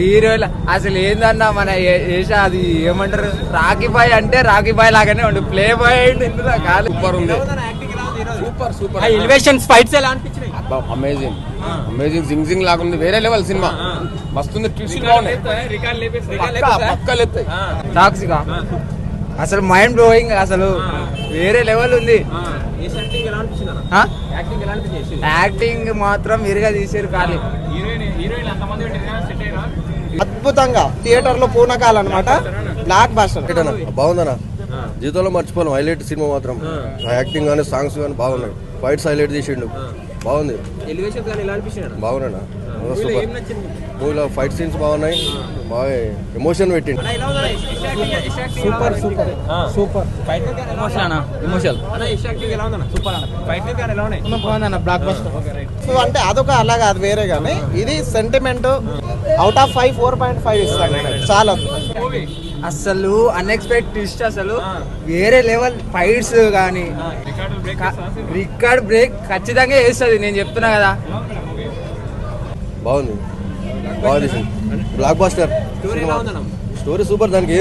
హీరోలు అసలు ఏందన్నా మన అది ఏమంటారు, రాఖీ బాయ్ అంటే రాఖీ బాయ్ లాగానే ఉండు, ప్లే బాయ్ సూపర్ ఉంది. సూపర్ సూపర్ ఎలివేషన్స్ ఫైట్స్ ఎలా అనిపించినాయి? అమేజింగ్ అమేజింగ్ జింగ్ జింగ్ లాగుంది, వేరే లెవెల్ సినిమా. మస్తుంది, ట్విస్ట్ బాగుంది, టాక్సిక్ అసలు మైండ్ బ్లోయింగ్, అసలు వేరే లెవెల్ ఉంది. యాక్టింగ్ మాత్రం విరిగా తీసారు ఖాళీ. అద్భుతంగా థియేటర్ లో పూనకాలన్నమాట. బ్లాక్ బస్టర్ బాగుందనా, జీవితంలో మర్చిపోలేం. హైలైట్ సినిమా మాత్రం, యాక్టింగ్ కానీ సాంగ్స్ కానీ బాగున్నాయి. ఫైట్స్ హైలైట్ చేసిండు, బాగుంది. బాగున్నా మూవీలో ఫైట్ సీన్స్ బాగున్నాయి, బాగా ఎమోషన్ పెట్టిండు. Super super super block buster. అంటే అదొక అలా కాదు, వేరే కానీ ఇది సెంటిమెంట్. అవుట్ ఆఫ్ 5 4.5 ఇస్తాను. చాలా అసలు అన్ఎక్స్పెక్టెడ్ ట్విస్ట్, అసలు వేరే లెవెల్ ఫైట్స్ కానీ రికార్డ్ బ్రేక్ ఖచ్చితంగా వేస్తుంది, నేను చెప్తున్నా కదా. బాగుంది, బాగా బ్లాక్ బస్టర్. స్టోరీ సూపర్, దానికి